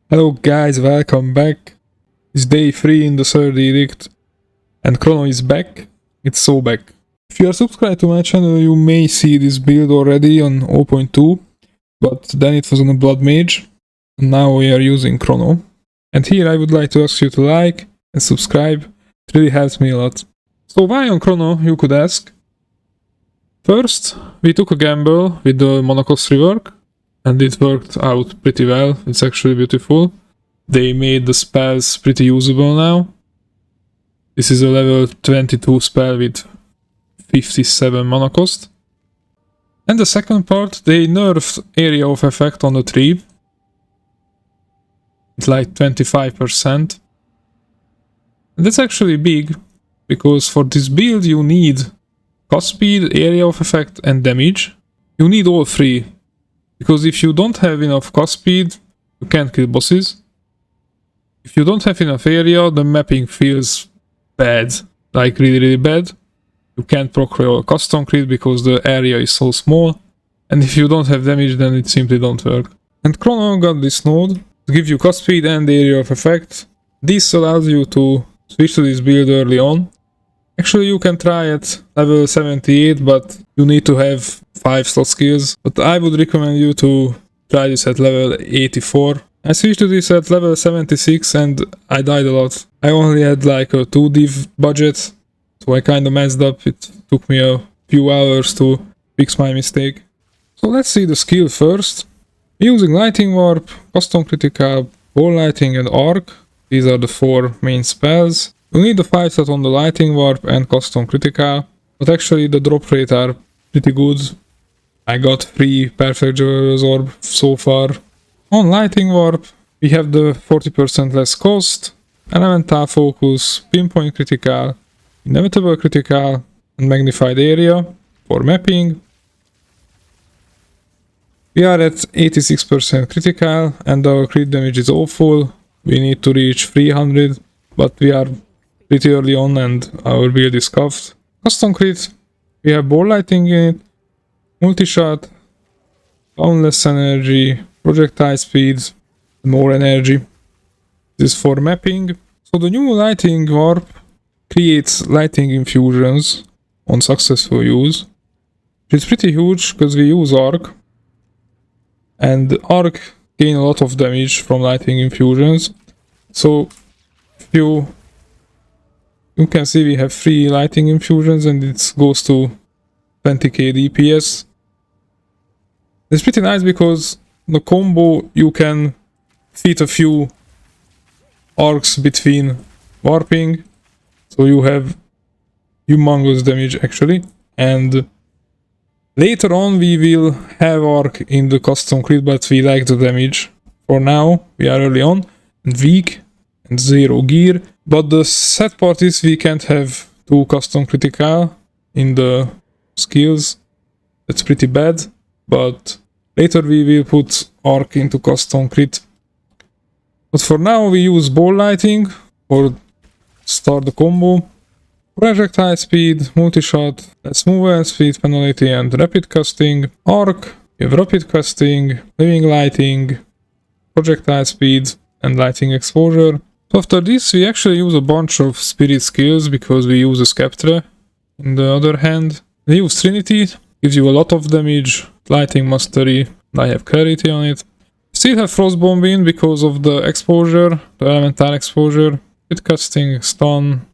Hello guys, welcome back. It's day 3 in the third edict and Chrono is back. It's so back. If you are subscribed to my channel, you may see this build already on 0.2, but then it was on a Blood Mage, and now we are using Chrono. And here I would like to ask you to like and subscribe. It really helps me a lot. So why on Chrono, you could ask? First, we took a gamble with the Monocost rework, and it worked out pretty well. It's actually beautiful. They made the spells pretty usable now. This is a level 22 spell with 57 mana cost. And the second part, they nerfed area of effect on the tree. It's like 25%. And that's actually big, because for this build you need cost speed, area of effect and damage. You need all three. Because if you don't have enough cost speed, you can't kill bosses. If you don't have enough area, the mapping feels bad. Like really bad. You can't proc your custom crit because the area is so small. And if you don't have damage, then it simply don't work. And Chrono got this node to give you cost speed and area of effect. This allows you to switch to this build early on. Actually, you can try at level 78, but you need to have 5 slot skills. But I would recommend you to try this at level 84. I switched to this at level 76 and I died a lot. I only had like a 2 div budget, so I kinda messed up. It took me a few hours to fix my mistake. So let's see the skill first. Using Lighting Warp, Custom Critical, Ball Lighting and Arc. These are the 4 main spells. You need the 5 slot on the Lighting Warp and Custom Critical, but actually the drop rate are pretty good. I got 3 Perfect Jewel's Orb so far. On Lighting Warp, we have the 40% less cost, Elemental Focus, Pinpoint Critical, Inevitable Critical, and Magnified Area for mapping. We are at 86% critical, and our crit damage is awful. We need to reach 300, but we are pretty early on and our build is scuffed. Custom crit, we have ball lighting in it, multi-shot, boundless energy, projectile speed, more energy. This is for mapping. So the new lighting warp creates lighting infusions on successful use. It's pretty huge because we use arc, and arc gain a lot of damage from lighting infusions. So if you can see we have 3 lighting infusions and it goes to 20k DPS. It's pretty nice because the combo you can fit a few arcs between warping, so you have humongous damage actually. And later on we will have arc in the custom crit, but we like the damage. For now we are early on and weak and 0 gear. But the sad part is we can't have 2 custom critical in the skills. That's pretty bad, but later we will put arc into custom crit. But for now we use ball lighting or start the combo. Projectile speed, multi-shot, less movement speed penalty and rapid casting. Arc, we have rapid casting, living lighting, projectile speed and lighting exposure. So after this we actually use a bunch of spirit skills because we use a Sceptre. In the other hand, we use Trinity, gives you a lot of damage, lighting mastery, I have clarity on it. Still have Frostbomb in because of the exposure, the elemental exposure, hit casting, stun,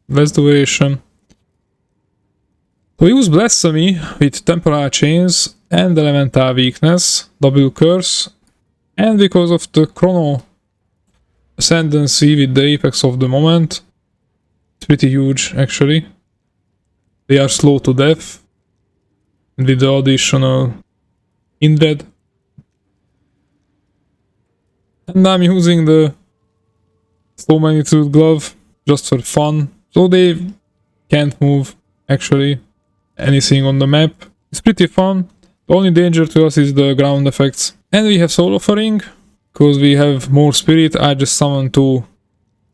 less duration. We use Blasphemy with Temporal Chains and Elemental Weakness, double curse, and because of the Chrono Ascendancy with the Apex of the Moment. It's pretty huge actually. They are slow to death with the additional Indred. And I'm using the Slow Magnitude Glove just for fun. So they can't move actually anything on the map. It's pretty fun. The only danger to us is the ground effects. And we have Soul Offering. Because we have more spirit, I just summoned 2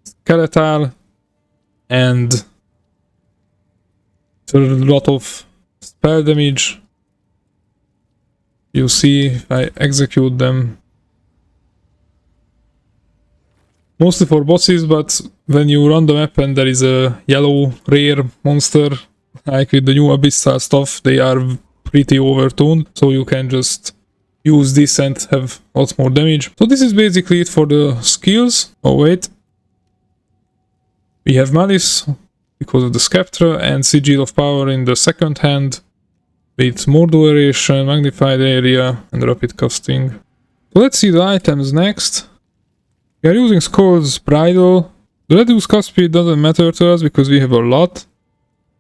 Skeletal and a lot of spell damage. You see if I execute them, mostly for bosses, but when you run the map and there is a yellow rare monster, like with the new abyssal stuff, they are pretty overtuned, so you can just use this and have lots more damage. So this is basically it for the skills. Oh wait. We have Malice because of the Sceptre and Sigil of Power in the second hand with more duration, magnified area and rapid casting. So let's see the items next. We are using Skull's Bridle. The reduced cast speed doesn't matter to us because we have a lot.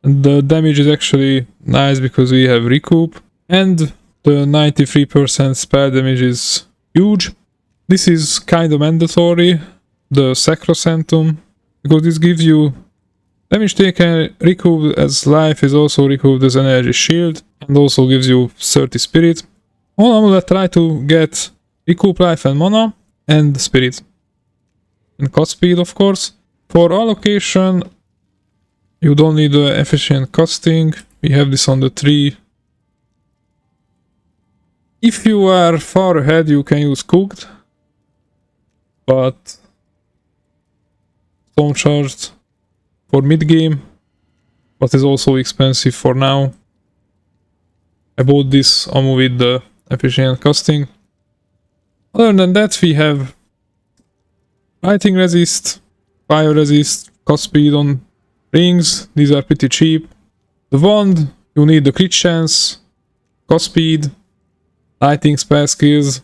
And the damage is actually nice because we have recoup. And the 93% spell damage is huge. This is kind of mandatory, the Sacrosanctum, because this gives you damage taken recouped as life is also recouped as energy shield, and also gives you 30 spirit. On amulet try to get recoup life and mana, and spirit. And cast speed of course. For allocation, you don't need the efficient casting, we have this on the 3. If you are far ahead you can use cooked, but Stone Charged for mid game, but is also expensive for now. I bought this ammo with the efficient casting. Other than that we have lightning resist, fire resist, cast speed on rings, these are pretty cheap. The wand, you need the crit chance, cast speed, lightning spell skills.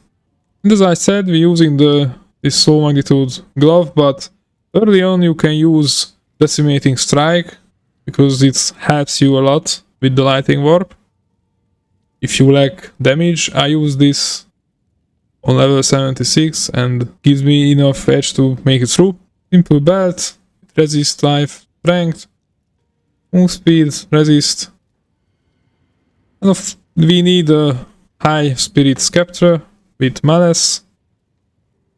And as I said, we're using this soul magnitude glove, but early on you can use decimating strike because it helps you a lot with the lightning warp. If you lack damage, I use this on level 76 and gives me enough edge to make it through. Simple belt, resist life, strength, move speed, resist. And we need a high spirit sceptre with malice.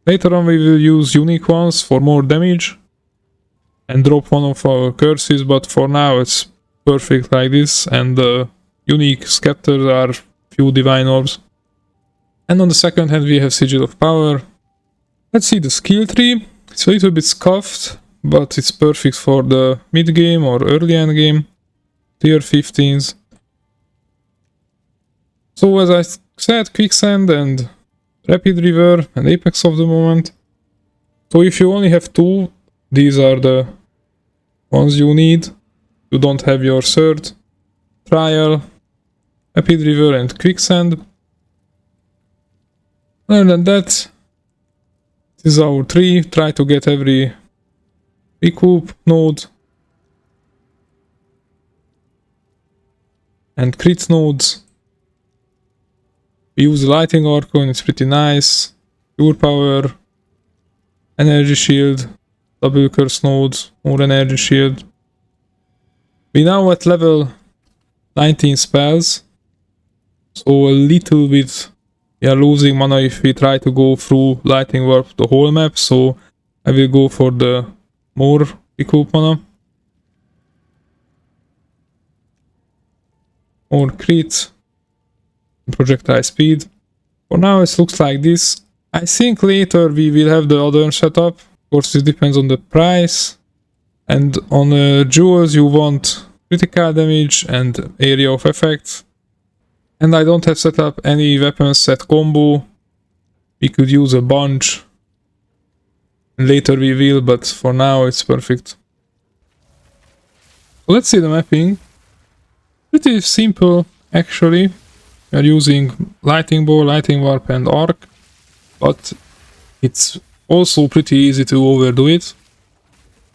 Later on we will use unique ones for more damage and drop one of our curses, but for now it's perfect like this, and the unique scepters are few divine orbs. And on the second hand we have Sigil of Power. Let's see the skill tree. It's a little bit scuffed, but it's perfect for the mid game or early end game. Tier 15s. So as I said, Quicksand and Rapid River and Apex of the moment. So if you only have 2, these are the ones you need. You don't have your third. Trial, Rapid River and Quicksand. Other than that, this is our 3. Try to get every recoup node and crit nodes. We use Lightning Archon, it's pretty nice. Pure Power, Energy Shield, double curse nodes, more energy shield. We now at level 19 spells, so a little bit we are losing mana if we try to go through lightning warp the whole map, so I will go for the more recoup mana. More crit, projectile speed. For now it looks like this. I think later we will have the other setup. Of course it depends on the price. And on jewels you want critical damage and area of effect. And I don't have set up any weapon set combo. We could use a bunch. Later we will, but for now it's perfect. So let's see the mapping. Pretty simple actually. We are using lightning bow, lightning warp and arc. But it's also pretty easy to overdo it.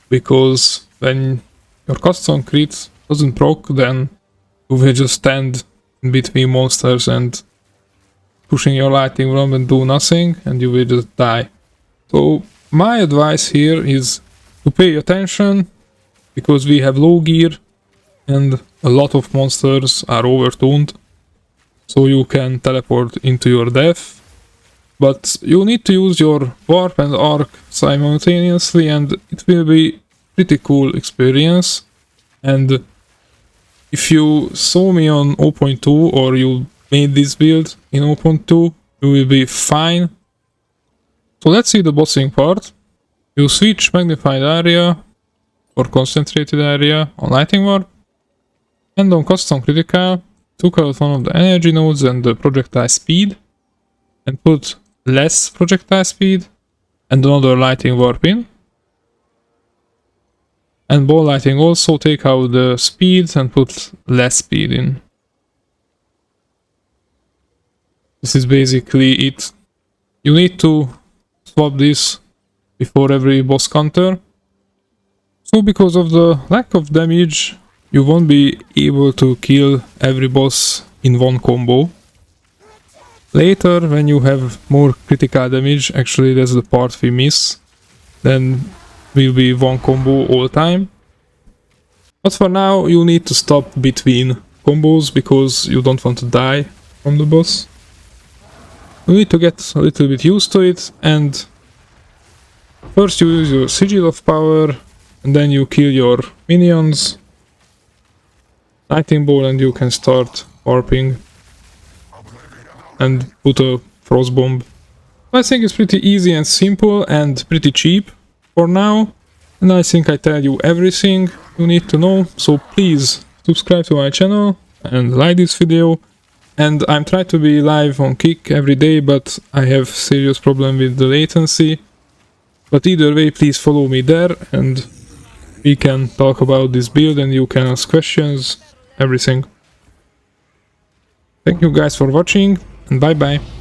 Because when your custom crit doesn't proc, then you will just stand in between monsters and pushing your lightning bomb and do nothing, and you will just die. So my advice here is to pay attention, because we have low gear and a lot of monsters are overtuned, so you can teleport into your death. But you need to use your warp and arc simultaneously, and it will be pretty cool experience. And if you saw me on 0.2 or you made this build in 0.2, you will be fine. So let's see the bossing part. You switch magnified area or concentrated area on lightning warp, and on custom critical, took out one of the energy nodes and the projectile speed, and put less projectile speed and another lightning warp in. And ball lighting also take out the speed and put less speed in. This is basically it. You need to swap this before every boss counter. So because of the lack of damage, you won't be able to kill every boss in one combo. Later, when you have more critical damage, actually that's the part we miss, then will be one combo all time. But for now, you need to stop between combos because you don't want to die from the boss. You need to get a little bit used to it, and first you use your sigil of power, and then you kill your minions, lightning ball, and you can start warping and put a frost bomb. I think it's pretty easy and simple and pretty cheap for now, and I think I tell you everything you need to know, so please subscribe to my channel and like this video. And I'm trying to be live on Kick every day, but I have serious problem with the latency. But either way, please follow me there and we can talk about this build and you can ask questions, everything. Thank you guys for watching and bye bye.